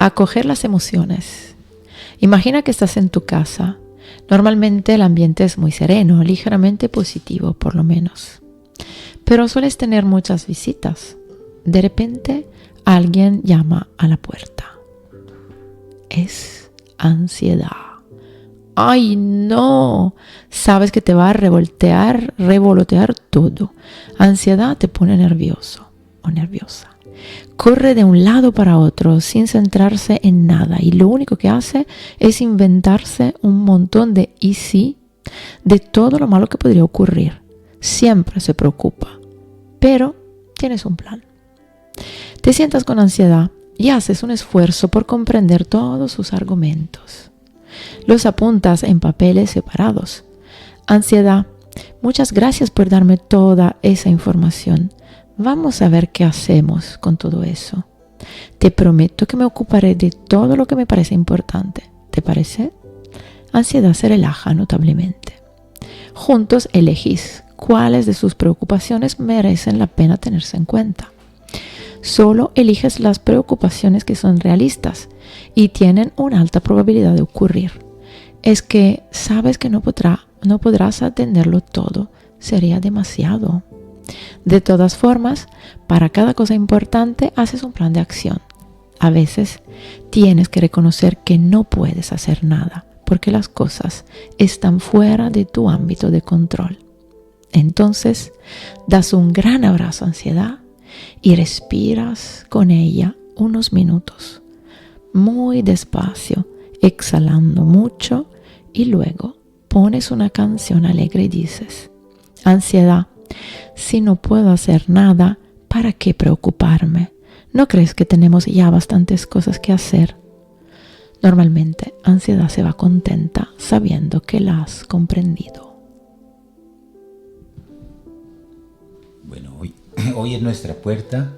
Acoger las emociones. Imagina que estás en tu casa. Normalmente el ambiente es muy sereno, ligeramente positivo por lo menos. Pero sueles tener muchas visitas. De repente alguien llama a la puerta. Es ansiedad. ¡Ay, no! Sabes que te va a revolotear todo. Ansiedad te pone nervioso o nerviosa. Corre de un lado para otro sin centrarse en nada y lo único que hace es inventarse un montón de y sí, de todo lo malo que podría ocurrir. Siempre se preocupa, pero tienes un plan. Te sientas con ansiedad y haces un esfuerzo por comprender todos sus argumentos. Los apuntas en papeles separados. Ansiedad, muchas gracias por darme toda esa información. Vamos a ver qué hacemos con todo eso. Te prometo que me ocuparé de todo lo que me parece importante. ¿Te parece? Ansiedad se relaja notablemente. Juntos elegís cuáles de sus preocupaciones merecen la pena tenerse en cuenta. Solo eliges las preocupaciones que son realistas y tienen una alta probabilidad de ocurrir. Es que sabes que no podrás atenderlo todo. Sería demasiado. De todas formas, para cada cosa importante haces un plan de acción. A veces tienes que reconocer que no puedes hacer nada porque las cosas están fuera de tu ámbito de control. Entonces, das un gran abrazo a ansiedad y respiras con ella unos minutos, muy despacio, exhalando mucho, y luego pones una canción alegre y dices: ansiedad, si no puedo hacer nada, ¿para qué preocuparme? ¿No crees que tenemos ya bastantes cosas que hacer? Normalmente, ansiedad se va contenta sabiendo que la has comprendido. Bueno, hoy en nuestra puerta,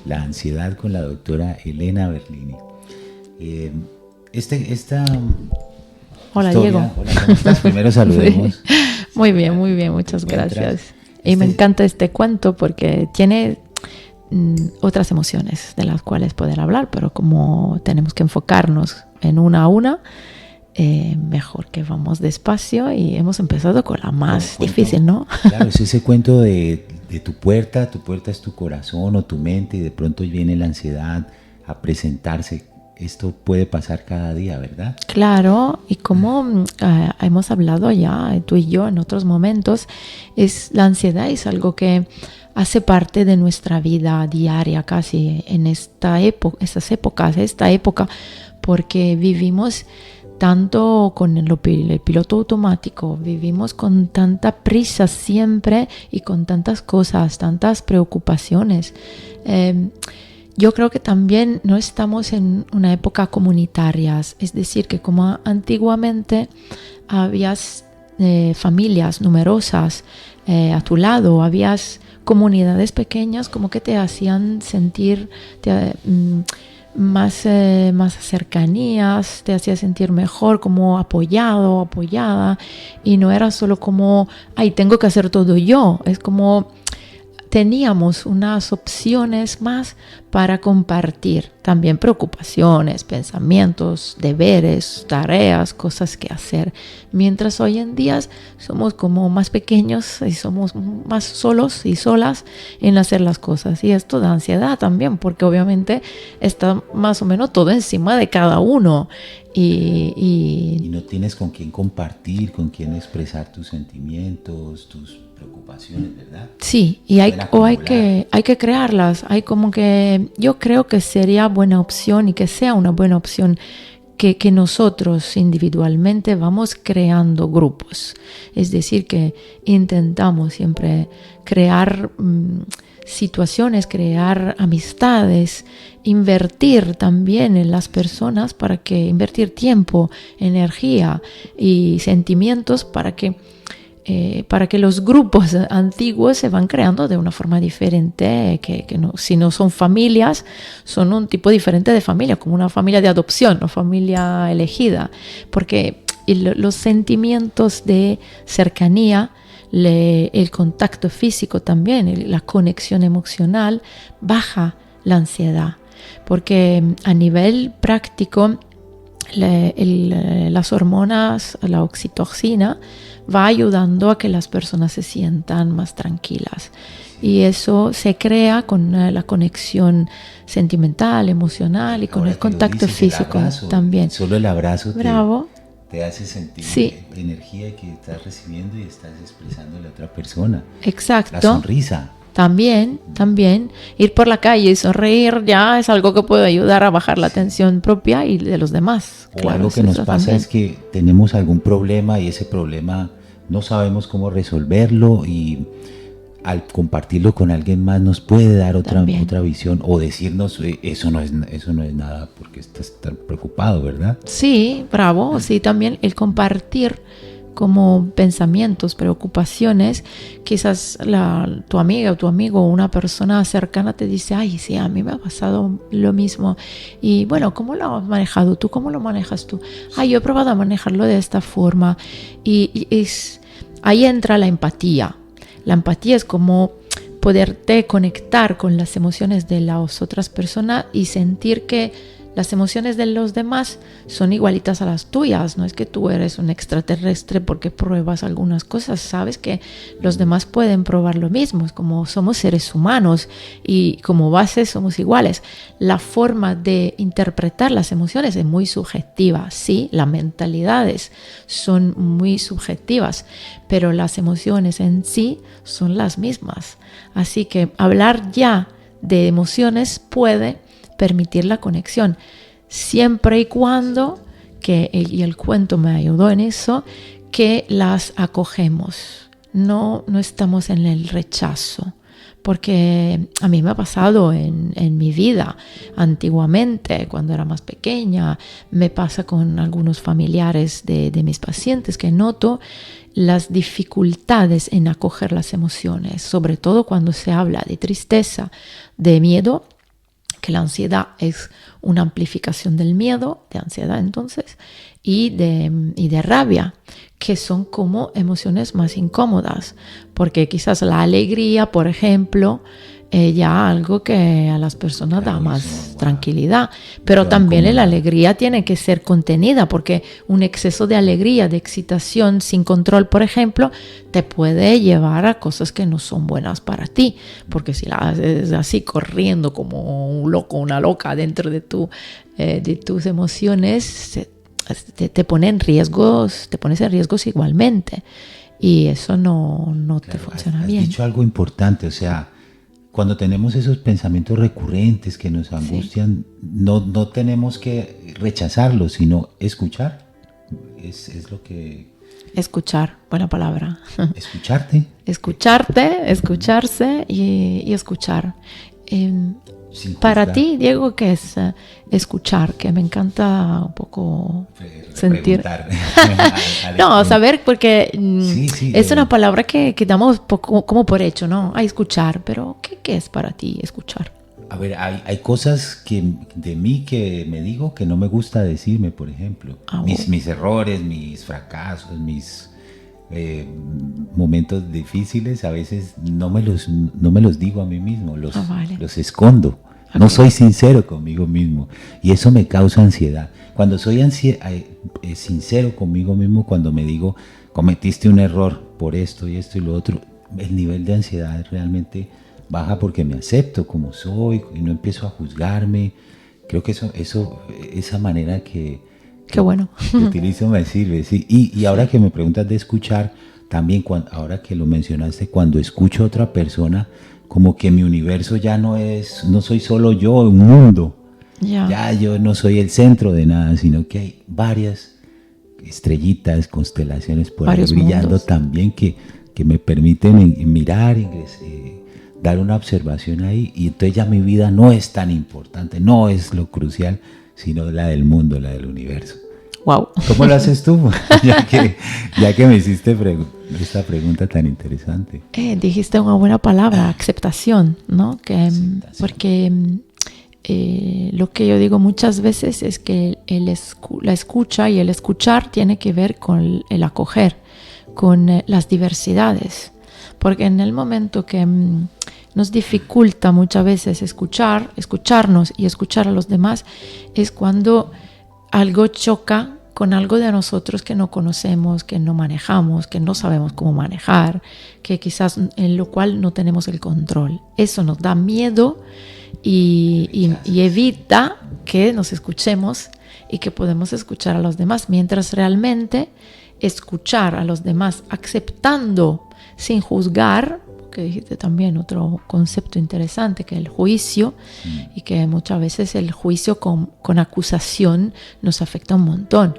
la ansiedad con la doctora Elena Berlini. Hola, historia, Diego. Hola, ¿cómo estás? Primero saludemos. Sí. Muy bien, muchas gracias. Y me encanta este cuento porque tiene otras emociones de las cuales poder hablar, pero como tenemos que enfocarnos en una a una, mejor que vamos despacio, y hemos empezado con la más difícil, ¿no? Claro, es ese cuento de tu puerta es tu corazón o tu mente, y de pronto viene la ansiedad a presentarse. Esto puede pasar cada día, ¿verdad? Claro, y como hemos hablado ya tú y yo en otros momentos, la ansiedad es algo que hace parte de nuestra vida diaria casi en esta época, porque vivimos tanto con el piloto automático, vivimos con tanta prisa siempre y con tantas cosas, tantas preocupaciones. Yo creo que también no estamos en una época comunitaria, es decir, que como antiguamente habías familias numerosas a tu lado, habías comunidades pequeñas como que te hacían sentir más cercanías, te hacía sentir mejor, como apoyado, apoyada, y no era solo como, ay, tengo que hacer todo yo, es como teníamos unas opciones más para compartir, también preocupaciones, pensamientos, deberes, tareas, cosas que hacer, mientras hoy en día somos como más pequeños y somos más solos y solas en hacer las cosas, y esto da ansiedad también, porque obviamente está más o menos todo encima de cada uno. Y no tienes con quién compartir, con quién expresar tus sentimientos, tus preocupaciones, ¿verdad? Sí, y hay que crearlas. Hay como que yo creo que sería buena opción, y que sea una buena opción, que nosotros individualmente vamos creando grupos. Es decir, que intentamos siempre crear situaciones, crear amistades, invertir también en las personas, para que invertir tiempo, energía y sentimientos para que los grupos antiguos se van creando de una forma diferente, que no, si no son familias, son un tipo diferente de familia, como una familia de adopción o familia elegida, porque los sentimientos de cercanía, el contacto físico también, la conexión emocional, baja la ansiedad. porque a nivel práctico las hormonas, la oxitocina, va ayudando a que las personas se sientan más tranquilas. Y eso se crea con la conexión sentimental, emocional y con el contacto físico también. Solo el abrazo Bravo. te hace sentir energía que estás recibiendo y estás expresándole a otra persona. Exacto. La sonrisa. También, ir por la calle y sonreír ya es algo que puede ayudar a bajar la tensión propia y de los demás. O algo que nos pasa también es que tenemos algún problema y ese problema no sabemos cómo resolverlo, y al compartirlo con alguien más nos puede dar otra visión, o decirnos eso no es nada porque estás tan preocupado, ¿verdad? Sí, bravo. Sí, también el compartir como pensamientos, preocupaciones. Quizás tu amiga o tu amigo o una persona cercana te dice, ay, sí, a mí me ha pasado lo mismo. Y bueno, ¿cómo lo has manejado tú? ¿Cómo lo manejas tú? Ay, yo he probado a manejarlo de esta forma. Y ahí entra la empatía. La empatía es como poderte conectar con las emociones de las otras personas y sentir que las emociones de los demás son igualitas a las tuyas. No es que tú eres un extraterrestre porque pruebas algunas cosas. Sabes que los demás pueden probar lo mismo. Es como somos seres humanos y como base somos iguales. La forma de interpretar las emociones es muy subjetiva. Sí, las mentalidades son muy subjetivas, pero las emociones en sí son las mismas. Así que hablar ya de emociones puede permitir la conexión, siempre y cuando, y el cuento me ayudó en eso, que las acogemos, no estamos en el rechazo, porque a mí me ha pasado en mi vida antiguamente, cuando era más pequeña, me pasa con algunos familiares de mis pacientes que noto las dificultades en acoger las emociones, sobre todo cuando se habla de tristeza, de miedo, que la ansiedad es una amplificación del miedo, de ansiedad entonces, y de rabia, que son como emociones más incómodas, porque quizás la alegría, por ejemplo, ya algo que a las personas da más tranquilidad, pero también la alegría tiene que ser contenida, porque un exceso de alegría, de excitación sin control, por ejemplo, te puede llevar a cosas que no son buenas para ti, porque si la haces así corriendo como un loco, una loca dentro de tus emociones, te pones en riesgos igualmente, y eso no te funciona bien. Has dicho algo importante, o sea, cuando tenemos esos pensamientos recurrentes que nos angustian, no tenemos que rechazarlos, sino escuchar. Es lo que... Escuchar, buena palabra. Escucharte. Escucharse y escuchar. Para ti, Diego, ¿qué es escuchar? Que me encanta un poco sentir. No, saber, porque es una palabra que damos poco, como por hecho, ¿no? A escuchar, pero ¿qué es para ti escuchar? A ver, hay cosas de mí que me digo que no me gusta decirme, por ejemplo. Mis errores, mis fracasos, mis momentos difíciles, a veces no me los digo a mí mismo, los escondo. Okay. No soy sincero conmigo mismo y eso me causa ansiedad. Cuando soy sincero conmigo mismo, cuando me digo cometiste un error por esto y esto y lo otro, el nivel de ansiedad realmente baja porque me acepto como soy y no empiezo a juzgarme. Creo que esa manera que bueno. que utilizo me sirve, sí. Y ahora que me preguntas de escuchar, también ahora que lo mencionaste, cuando escucho a otra persona, como que mi universo ya no soy solo yo, un mundo. Ya yo no soy el centro de nada, sino que hay varias estrellitas, constelaciones por ahí brillando mundos también que me permiten mirar, dar una observación ahí, y entonces ya mi vida no es tan importante, no es lo crucial, sino la del mundo, la del universo. Wow. ¿Cómo lo haces tú? ya que me hiciste esta pregunta tan interesante. Dijiste una buena palabra, aceptación, ¿no? Aceptación. Porque lo que yo digo muchas veces es que la escucha y el escuchar tiene que ver con el acoger, con las diversidades. Porque en el momento que nos dificulta muchas veces escucharnos y escuchar a los demás es cuando algo choca con algo de nosotros que no conocemos, que no manejamos, que no sabemos cómo manejar, que quizás en lo cual no tenemos el control. Eso nos da miedo y evita que nos escuchemos y que podemos escuchar a los demás, mientras realmente escuchar a los demás aceptando sin juzgar, que dijiste también otro concepto interesante, que es el juicio, y que muchas veces el juicio con acusación nos afecta un montón.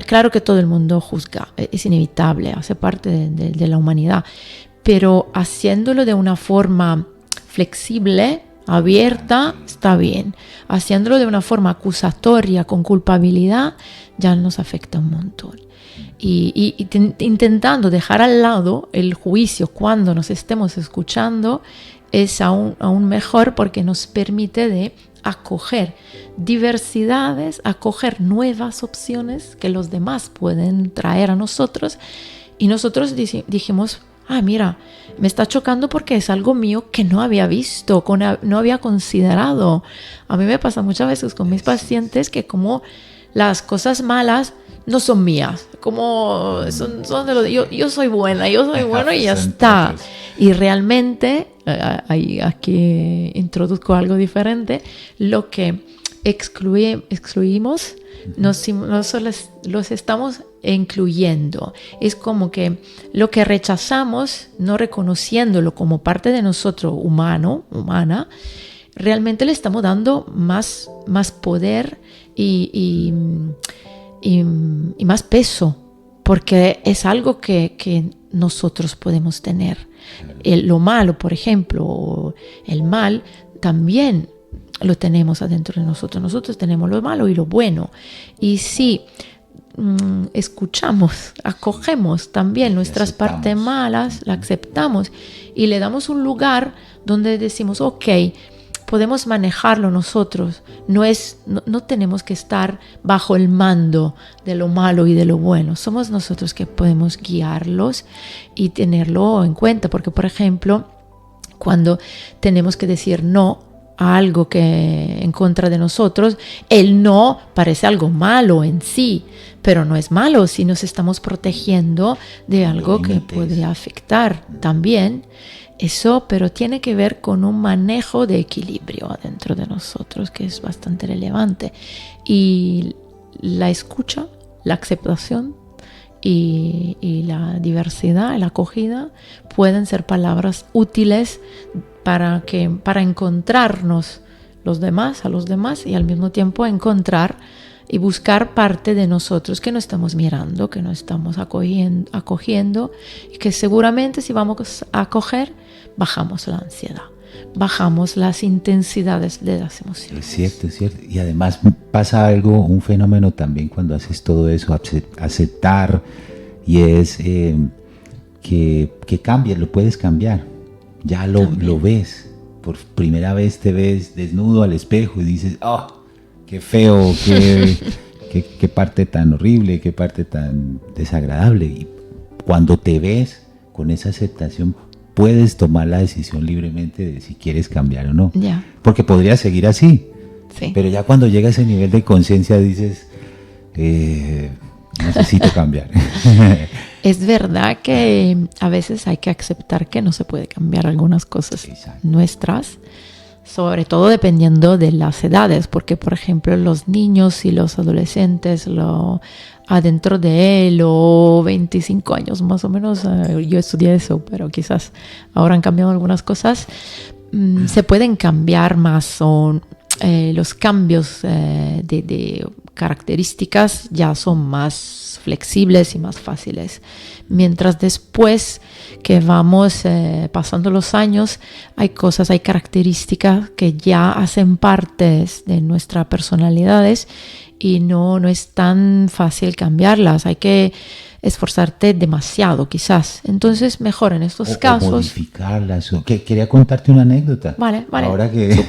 Claro que todo el mundo juzga, es inevitable, hace parte de la humanidad, pero haciéndolo de una forma flexible, abierta, está bien. Haciéndolo de una forma acusatoria, con culpabilidad, ya nos afecta un montón. Y intentando dejar al lado el juicio cuando nos estemos escuchando es aún mejor, porque nos permite de acoger diversidades, acoger nuevas opciones que los demás pueden traer a nosotros, y nosotros dijimos, mira, me está chocando porque es algo mío que no había visto, no había considerado. A mí me pasa muchas veces con mis pacientes que como las cosas malas no son mías, como son de yo soy buena, yo soy bueno y ya está. Y realmente, aquí introduzco algo diferente, lo que excluimos, nosotros los estamos incluyendo. Es como que lo que rechazamos, no reconociéndolo como parte de nosotros, humana, realmente le estamos dando más poder y más peso, porque es algo que nosotros podemos tener. Lo malo, por ejemplo, o el mal, también lo tenemos adentro de nosotros. Nosotros tenemos lo malo y lo bueno. Y si escuchamos, acogemos también nuestras partes malas, la aceptamos y le damos un lugar donde decimos, ok, podemos manejarlo nosotros, no tenemos que estar bajo el mando de lo malo y de lo bueno. Somos nosotros que podemos guiarlos y tenerlo en cuenta, porque por ejemplo, cuando tenemos que decir no a algo que en contra de nosotros, el no parece algo malo en sí, pero no es malo si nos estamos protegiendo de algo que podría afectar también. Eso, pero tiene que ver con un manejo de equilibrio adentro de nosotros, que es bastante relevante. Y la escucha, la aceptación y la diversidad, la acogida, pueden ser palabras útiles para encontrarnos a los demás y al mismo tiempo encontrar y buscar parte de nosotros que no estamos mirando, que no estamos acogiendo, y que seguramente si vamos a acoger, bajamos la ansiedad, bajamos las intensidades de las emociones. Es cierto. Y además pasa un fenómeno también cuando haces todo eso, aceptar, y es que cambies, lo puedes cambiar. Ya lo ves, por primera vez te ves desnudo al espejo y dices, qué feo, qué parte tan horrible, qué parte tan desagradable. Y cuando te ves con esa aceptación, puedes tomar la decisión libremente de si quieres cambiar o no. Yeah. Porque podrías seguir así. Sí. Pero ya cuando llega a ese nivel de conciencia dices, necesito cambiar. Es verdad que a veces hay que aceptar que no se puede cambiar algunas cosas nuestras, sobre todo dependiendo de las edades, porque por ejemplo los niños y los adolescentes, adentro de los 25 años más o menos, yo estudié eso, pero quizás ahora han cambiado algunas cosas, se pueden cambiar más, son los cambios de características ya son más flexibles y más fáciles, mientras después que vamos pasando los años hay características que ya hacen parte de nuestras personalidades y no es tan fácil cambiarlas, hay que esforzarte demasiado quizás, entonces mejor en estos casos modificarlas. Quería contarte una anécdota. Vale. Ahora que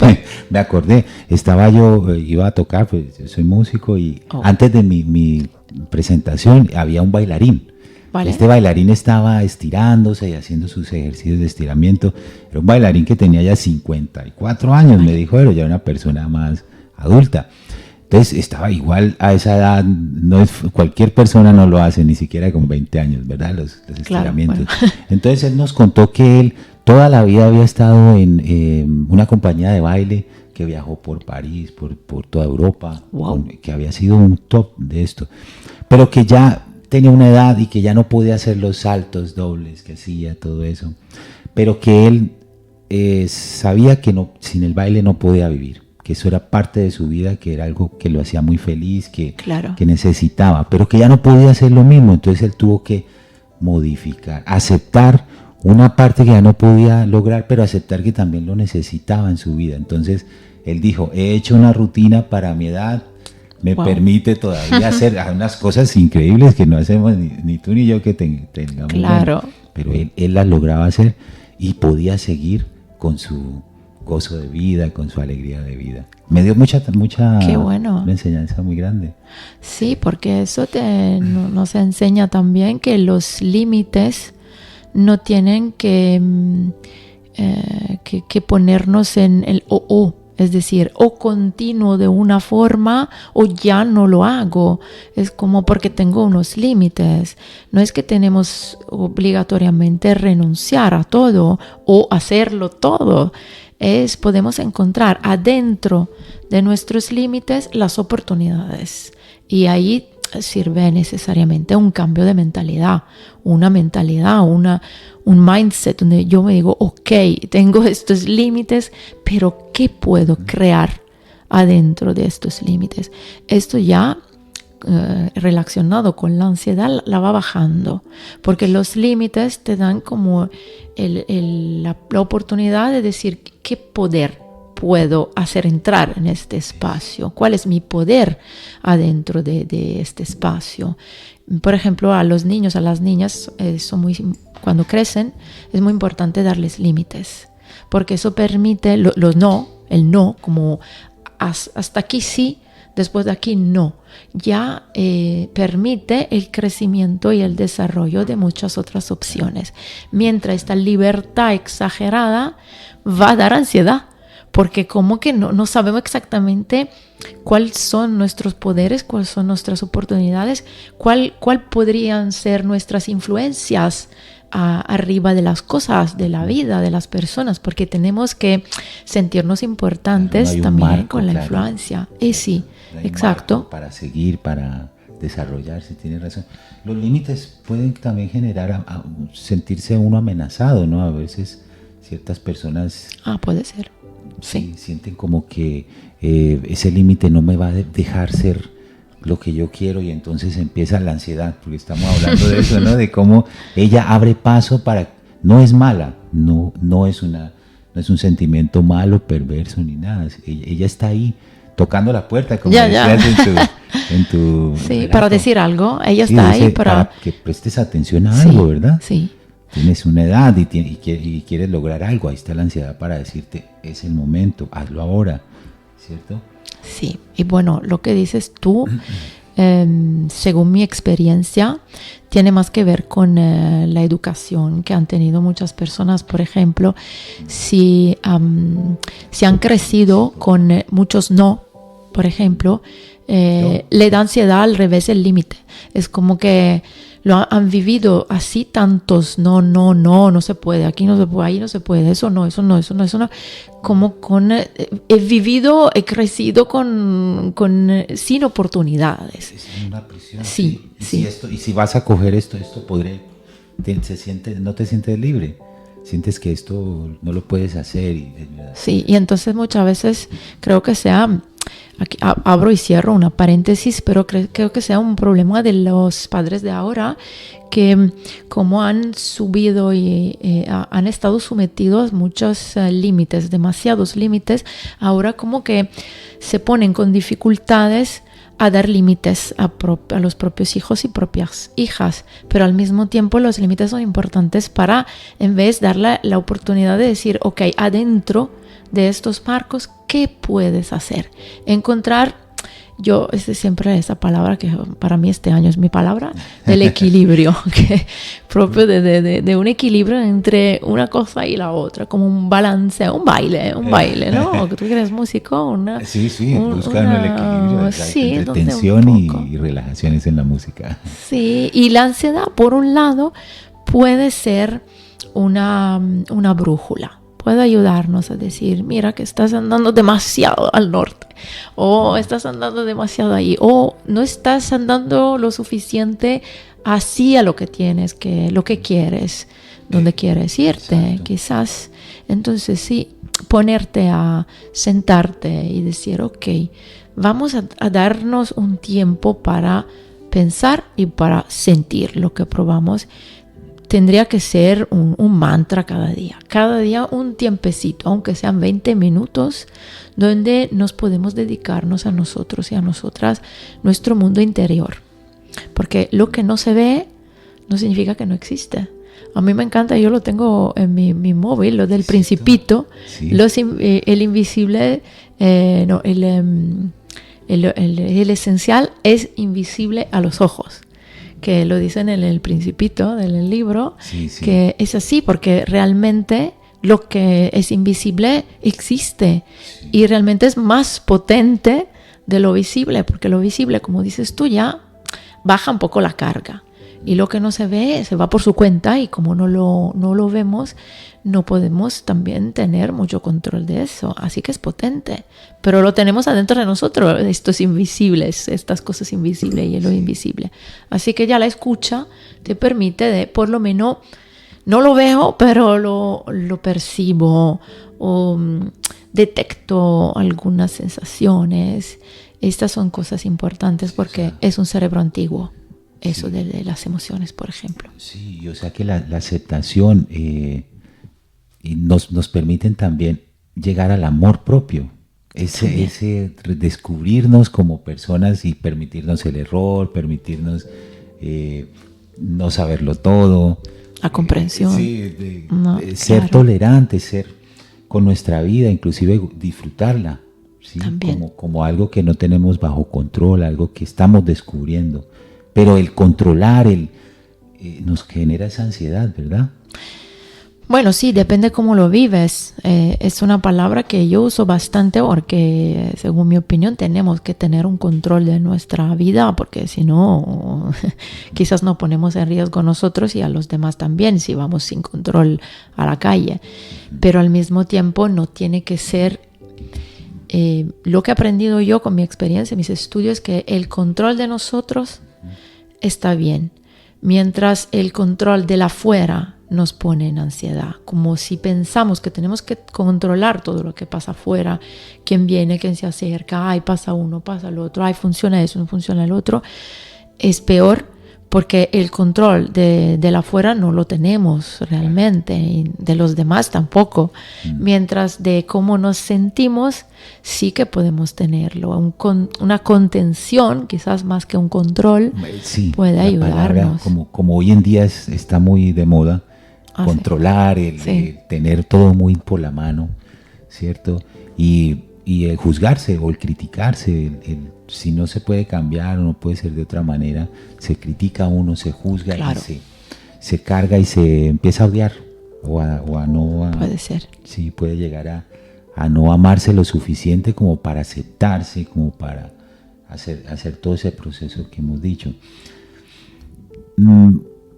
me acordé, iba a tocar, pues yo soy músico y antes de mi presentación había un bailarín. ¿vale? Este bailarín estaba estirándose y haciendo sus ejercicios de estiramiento. Era un bailarín que tenía ya 54 años, me dijo, pero ya una persona más adulta. Entonces estaba igual a esa edad, cualquier persona no lo hace, ni siquiera con 20 años, ¿verdad? Los estiramientos. Claro, bueno. Entonces él nos contó que él toda la vida había estado en una compañía de baile, que viajó por París, por toda Europa, wow. Que había sido un top de esto, pero que ya tenía una edad y que ya no podía hacer los saltos dobles que hacía, todo eso, pero que él sabía que no, sin el baile no podía vivir, que eso era parte de su vida, que era algo que lo hacía muy feliz, que necesitaba, pero que ya no podía hacer lo mismo. Entonces él tuvo que modificar, aceptar una parte que ya no podía lograr, pero aceptar que también lo necesitaba en su vida. Entonces él dijo, he hecho una rutina para mi edad, me permite todavía hacer unas cosas increíbles que no hacemos ni tú ni yo que tengamos. Claro. Pero él las lograba hacer y podía seguir con su gozo de vida, con su alegría de vida. Me dio mucha Qué bueno. Una enseñanza muy grande. Sí, porque eso nos enseña también que los límites no tienen que ponernos en el o. Es decir, o continúo de una forma o ya no lo hago. Es como porque tengo unos límites. No es que tenemos obligatoriamente renunciar a todo o hacerlo todo. Podemos encontrar adentro de nuestros límites las oportunidades. Y ahí sirve necesariamente un cambio de mentalidad, un mindset donde yo me digo, ok, tengo estos límites, pero ¿qué puedo crear adentro de estos límites? Esto ya relacionado con la ansiedad la va bajando, porque los límites te dan como la oportunidad de decir qué poder puedo hacer entrar en este espacio, cuál es mi poder adentro de este espacio. Por ejemplo, a los niños, a las niñas, cuando crecen, es muy importante darles límites, porque eso permite el no, como hasta aquí sí, después de aquí no, ya permite el crecimiento y el desarrollo de muchas otras opciones. Mientras esta libertad exagerada va a dar ansiedad, porque como que no sabemos exactamente cuáles son nuestros poderes, cuáles son nuestras oportunidades, cuál podrían ser nuestras influencias arriba de las cosas, de la vida, de las personas, porque tenemos que sentirnos importantes también marco, con la influencia. Sí, exacto. Para seguir, para desarrollarse, tiene razón. Los límites pueden también generar sentirse uno amenazado, ¿no? A veces ciertas personas... puede ser. Sí, sienten como que ese límite no me va a dejar ser lo que yo quiero, y entonces empieza la ansiedad, porque estamos hablando de eso, ¿no? De cómo ella abre paso para... No es mala, no es un sentimiento malo, perverso, ni nada. Ella está ahí tocando la puerta, como decías en tu sí, relato. Para decir algo, ella está ahí para que prestes atención a algo, ¿verdad? Sí. Tienes una edad y quieres lograr algo, ahí está la ansiedad para decirte, es el momento, hazlo ahora, ¿cierto? Sí, y bueno, lo que dices tú, según mi experiencia, tiene más que ver con la educación que han tenido muchas personas. Por ejemplo, si han crecido con muchos no, por ejemplo, le da ansiedad al revés el límite. Es como que lo han vivido así tantos no se puede, aquí no se puede, ahí no se puede, eso no, como he crecido sin oportunidades. Es una prisión. Sí. Y si vas a coger esto no te sientes libre, sientes que esto no lo puedes hacer. Sí, y entonces muchas veces creo que aquí abro y cierro una paréntesis, pero creo que sea un problema de los padres de ahora, que como han subido y han estado sometidos a muchos límites, demasiados límites, ahora como que se ponen con dificultades a dar límites a los propios hijos y propias hijas, pero al mismo tiempo los límites son importantes para, en vez, darle la oportunidad de decir, ok, adentro de estos marcos, ¿qué puedes hacer? Encontrar yo siempre esa palabra que para mí este año es mi palabra, del equilibrio, que propio de un equilibrio entre una cosa y la otra, como un balance, un baile, ¿no? ¿Tú eres músico? Sí, buscar el equilibrio entre tensión y relajaciones en la música. Sí, y la ansiedad, por un lado, puede ser una brújula. Puede ayudarnos a decir, mira que estás andando demasiado al norte, o estás andando demasiado ahí, o no estás andando lo suficiente hacia lo que tienes, lo que quieres, donde quieres irte, exacto. Quizás. Entonces sí, ponerte a sentarte y decir, ok, vamos a darnos un tiempo para pensar y para sentir lo que probamos. Tendría que ser un mantra cada día un tiempecito, aunque sean 20 minutos, donde nos podemos dedicarnos a nosotros y a nosotras, nuestro mundo interior. Porque lo que no se ve no significa que no existe. A mí me encanta, yo lo tengo en mi móvil, lo del Principito, sí. El invisible, el esencial es invisible a los ojos. Que lo dicen en el Principito del libro, sí. Que es así, porque realmente lo que es invisible existe, sí. Y realmente es más potente de lo visible, porque lo visible, como dices tú, ya baja un poco la carga, y lo que no se ve se va por su cuenta, y como no lo vemos, no podemos también tener mucho control de eso, así que es potente, pero lo tenemos adentro de nosotros, estos invisibles, estas cosas invisibles y lo invisible. Así que ya la escucha te permite por lo menos, no lo veo, pero lo percibo, o detecto algunas sensaciones. Estas son cosas importantes porque es un cerebro antiguo, eso de las emociones, por ejemplo. Sí, o sea que la aceptación y nos permiten también llegar al amor propio, ese descubrirnos como personas y permitirnos el error, permitirnos no saberlo todo, la comprensión, ser tolerantes, ser con nuestra vida, inclusive disfrutarla, ¿sí? Como algo que no tenemos bajo control, algo que estamos descubriendo, pero el controlar nos genera esa ansiedad, ¿verdad? Bueno, sí, depende cómo lo vives. Es una palabra que yo uso bastante porque, según mi opinión, tenemos que tener un control de nuestra vida, porque si no, quizás nos ponemos en riesgo nosotros y a los demás también si vamos sin control a la calle. Pero al mismo tiempo no tiene que ser... lo que he aprendido yo con mi experiencia, mis estudios, que el control de nosotros está bien, mientras el control de la afuera nos pone en ansiedad, como si pensamos que tenemos que controlar todo lo que pasa afuera, quién viene, quién se acerca, ay, pasa uno, pasa el otro, ay, funciona eso, no funciona el otro. Es peor porque el control de la afuera no lo tenemos realmente, y de los demás tampoco, mientras de cómo nos sentimos sí que podemos tenerlo. Una contención, quizás más que un control, sí, puede ayudarnos. Como hoy en día está muy de moda, controlar, el tener todo muy por la mano, ¿cierto? Y el juzgarse o el criticarse, si no se puede cambiar o no puede ser de otra manera, se critica a uno, se juzga, claro. Y se carga y se empieza a odiar o a no... Puede ser. Sí, puede llegar a no amarse lo suficiente como para aceptarse, como para hacer todo ese proceso que hemos dicho.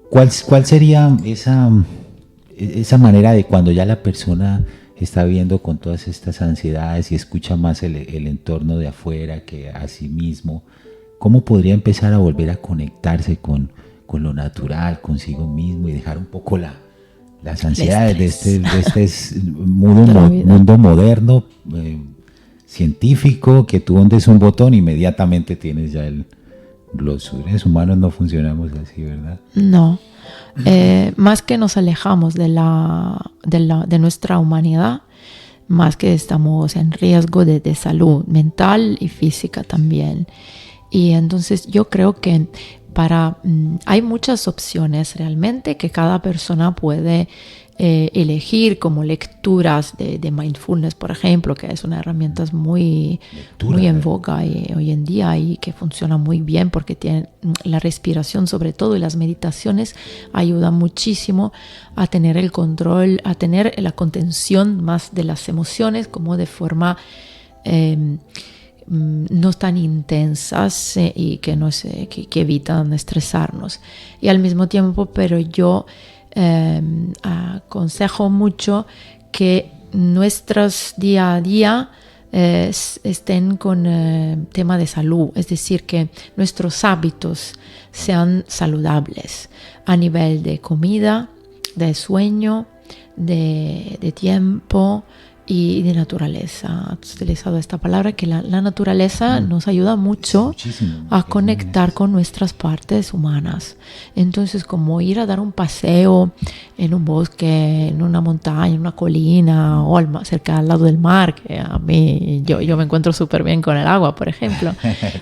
¿Cuál sería esa manera de cuando ya la persona está viendo con todas estas ansiedades y escucha más el entorno de afuera que a sí mismo? ¿Cómo podría empezar a volver a conectarse con lo natural, consigo mismo, y dejar un poco las ansiedades de este mundo moderno, científico, que tú hundes un botón e inmediatamente tienes ya los seres humanos no funcionamos así, ¿verdad? No. Más que nos alejamos de nuestra humanidad, más que estamos en riesgo de salud mental y física también. Y entonces yo creo que hay muchas opciones realmente que cada persona puede elegir, como lecturas de mindfulness, por ejemplo, que es una herramienta muy en boga hoy en día y que funciona muy bien porque tiene la respiración sobre todo, y las meditaciones ayudan muchísimo a tener el control, a tener la contención más de las emociones, como de forma no tan intensas y que evitan estresarnos. Y al mismo tiempo, pero yo aconsejo mucho que nuestros día a día estén con tema de salud, es decir, que nuestros hábitos sean saludables a nivel de comida, de sueño, de tiempo y de naturaleza. Has utilizado esta palabra, que la naturaleza nos ayuda mucho a conectar con nuestras partes humanas. Entonces, como ir a dar un paseo en un bosque, en una montaña, en una colina o cerca al lado del mar, que a mí yo me encuentro súper bien con el agua, por ejemplo.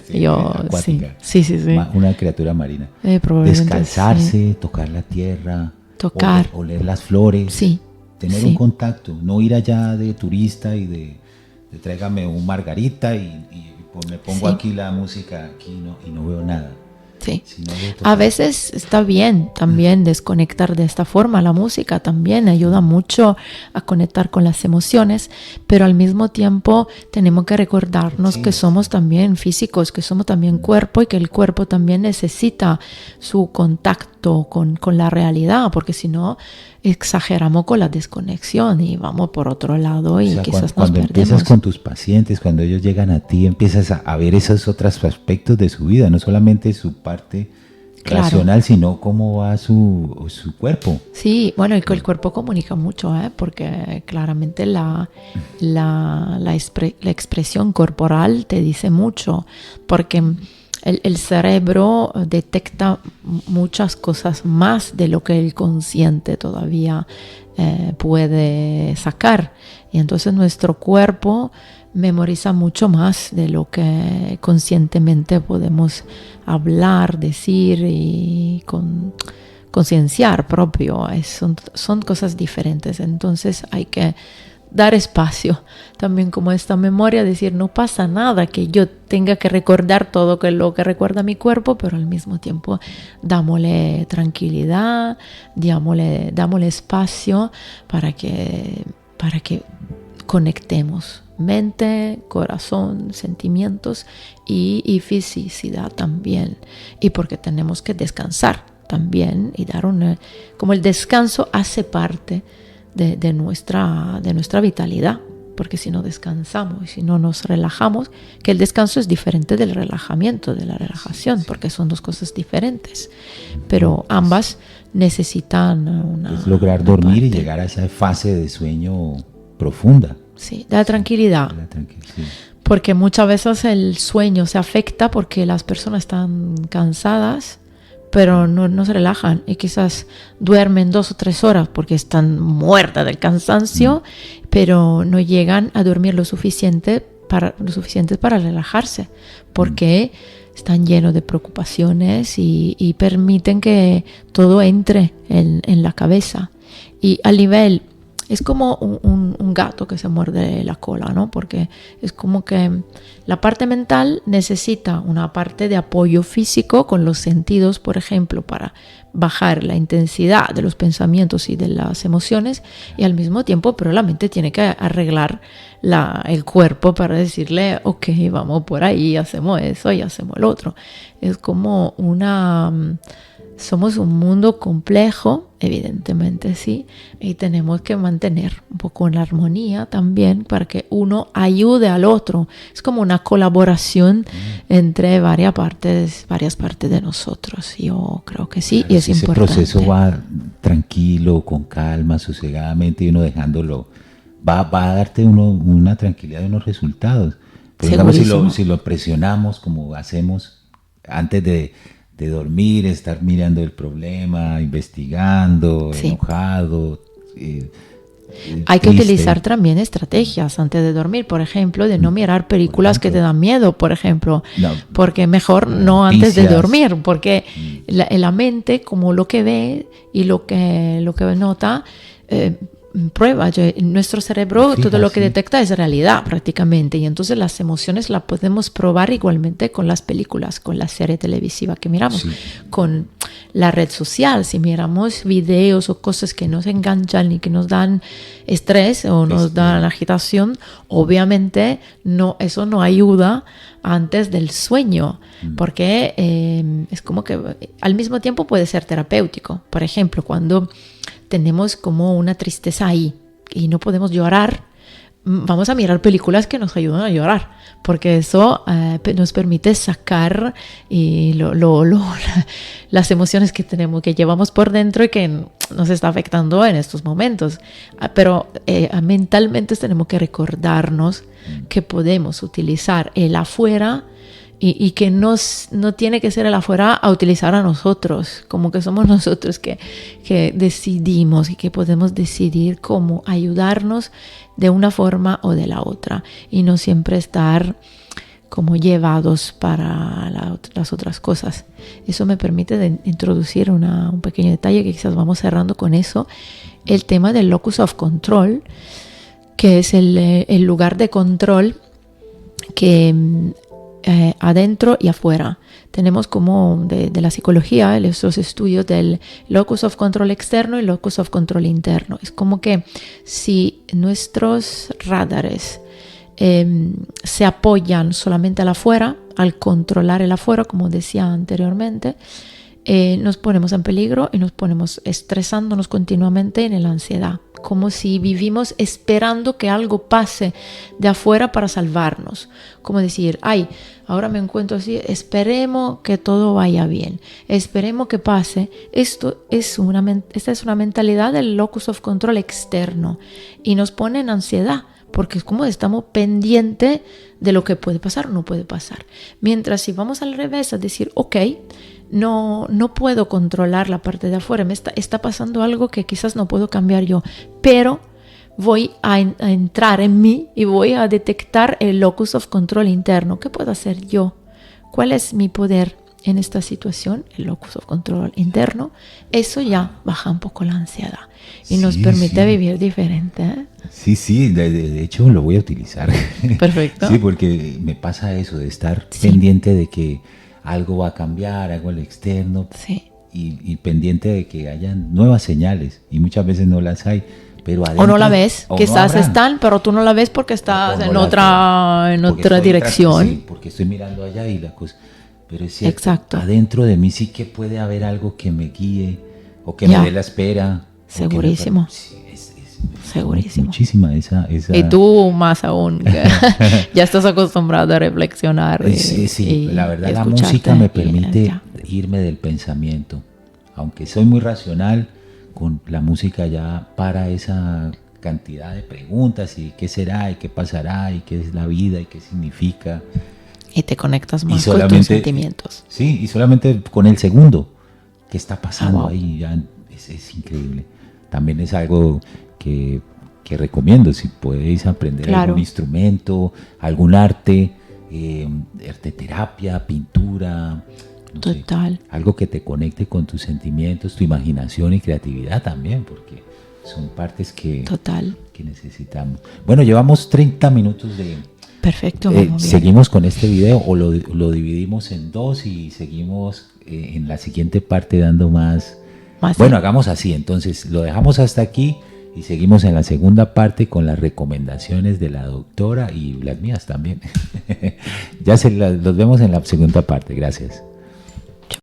Sí, acuática. Sí. Una criatura marina. Descansarse, sí. Tocar la tierra, tocar, oler las flores. Sí. Tener un contacto, no ir allá de turista y de tráigame un margarita y me pongo aquí la música aquí y no veo nada. Sí. A veces está bien también desconectar de esta forma. La música también ayuda mucho a conectar con las emociones, pero al mismo tiempo tenemos que recordarnos que somos también físicos, que somos también cuerpo y que el cuerpo también necesita su contacto con la realidad, porque si no exageramos con la desconexión y vamos por otro lado y quizás cuando nos empiezas con tus pacientes, cuando ellos llegan a ti, empiezas a ver esos otros aspectos de su vida, no solamente su parte racional, sino cómo va su cuerpo. Sí, bueno, el cuerpo comunica mucho, porque claramente la expresión corporal te dice mucho, porque el cerebro detecta muchas cosas más de lo que el consciente todavía puede sacar. Y entonces nuestro cuerpo memoriza mucho más de lo que conscientemente podemos hablar, decir y concienciar propio. Son cosas diferentes. Entonces hay que dar espacio también, como esta memoria, decir no pasa nada que yo tenga que recordar todo lo que recuerda mi cuerpo, pero al mismo tiempo dámosle tranquilidad, dámosle espacio para que conectemos mente, corazón, sentimientos y fisicidad también, y porque tenemos que descansar también y dar como el descanso hace parte de nuestra vitalidad, porque si no descansamos y si no nos relajamos, que el descanso es diferente del relajamiento, de la relajación, porque son dos cosas diferentes, pero ambas necesitan es lograr dormir y llegar a esa fase de sueño profunda. Sí, de la tranquilidad. Porque muchas veces el sueño se afecta porque las personas están cansadas, pero no se relajan y quizás duermen 2 o 3 horas porque están muertas del cansancio, pero no llegan a dormir lo suficiente para relajarse, porque están llenos de preocupaciones y permiten que todo entre en la cabeza. Y al nivel, es como un gato que se muerde la cola, ¿no? Porque es como que la parte mental necesita una parte de apoyo físico con los sentidos, por ejemplo, para bajar la intensidad de los pensamientos y de las emociones, y al mismo tiempo, pero la mente tiene que arreglar el cuerpo para decirle, ok, vamos por ahí, hacemos eso y hacemos el otro. Es como somos un mundo complejo, evidentemente sí, y tenemos que mantener un poco la armonía también para que uno ayude al otro. Es como una colaboración entre varias partes de nosotros. Yo creo que sí, claro, y es importante. Ese proceso va tranquilo, con calma, sosegadamente, y uno dejándolo, va a darte una tranquilidad y unos resultados. Pero digamos, si lo presionamos como hacemos antes de dormir, estar mirando el problema, investigando, enojado, Hay que triste. utilizar también estrategias antes de dormir, por ejemplo, de no mirar películas que te dan miedo, por ejemplo, No. porque mejor no antes de Noticias. dormir, porque la mente, como lo que ve y lo que nota, prueba. Nuestro cerebro, Fija, todo lo que sí. detecta es realidad prácticamente, y entonces las emociones las podemos probar igualmente con las películas, con la serie televisiva que miramos, Sí. con la red social. Si miramos videos o cosas que nos enganchan y que nos dan estrés o nos dan agitación, obviamente eso no ayuda antes del sueño, porque es como que al mismo tiempo puede ser terapéutico. Por ejemplo, cuando tenemos como una tristeza ahí y no podemos llorar, vamos a mirar películas que nos ayudan a llorar, porque eso nos permite sacar las emociones que tenemos, que llevamos por dentro y que nos está afectando en estos momentos. Pero mentalmente tenemos que recordarnos que podemos utilizar el afuera y que no tiene que ser el afuera a utilizar a nosotros, como que somos nosotros que decidimos y que podemos decidir cómo ayudarnos de una forma o de la otra, y no siempre estar como llevados para las otras cosas. Eso me permite introducir un pequeño detalle que quizás vamos cerrando con eso, el tema del locus of control, que es el lugar de control que adentro y afuera. Tenemos como de la psicología estos estudios del locus of control externo y locus of control interno. Es como que si nuestros radares se apoyan solamente al afuera, al controlar el afuera, como decía anteriormente, nos ponemos en peligro y nos ponemos estresándonos continuamente en la ansiedad, como si vivimos esperando que algo pase de afuera para salvarnos, como decir, ay, ahora me encuentro así, esperemos que todo vaya bien, esperemos que pase. Esta es una mentalidad del locus of control externo y nos pone en ansiedad, porque es como estamos pendientes de lo que puede pasar o no puede pasar. Mientras si vamos al revés, a decir, ok, no puedo controlar la parte de afuera, me está pasando algo que quizás no puedo cambiar yo, pero voy a entrar en mí y voy a detectar el locus of control interno. ¿Qué puedo hacer yo? ¿Cuál es mi poder en esta situación? El locus of control interno. Eso ya baja un poco la ansiedad y nos permite vivir diferente, ¿eh? Sí, de hecho lo voy a utilizar. Perfecto. Sí, porque me pasa eso de estar pendiente de que algo va a cambiar, algo al externo, y pendiente de que hayan nuevas señales, y muchas veces no las hay, pero adentro, o no la ves, quizás no están, pero tú no la ves porque estás no en otra dirección. Sí, porque estoy mirando allá y la cosa, pero es cierto, exacto, adentro de mí sí que puede haber algo que me guíe o que me dé la espera. Segurísimo. Segurísimo. Muchísima esa. Y tú más aún, que ya estás acostumbrado a reflexionar. Sí, la verdad la música me permite irme del pensamiento. Aunque soy muy racional, con la música ya para esa cantidad de preguntas y qué será y qué pasará y qué es la vida y qué significa. Y te conectas más con tus sentimientos. Sí, y solamente con el segundo. ¿Qué está pasando ahí? Ya es increíble. También es algo que recomiendo, si podéis aprender algún instrumento, algún arte, arte terapia, pintura, total, algo que te conecte con tus sentimientos, tu imaginación y creatividad también, porque son partes que necesitamos. Bueno, llevamos 30 minutos de... Perfecto. ¿Seguimos con este video o lo dividimos en dos y seguimos en la siguiente parte dando más? Bueno, hagamos así, entonces lo dejamos hasta aquí y seguimos en la segunda parte con las recomendaciones de la doctora y las mías también. Ya los vemos en la segunda parte, gracias.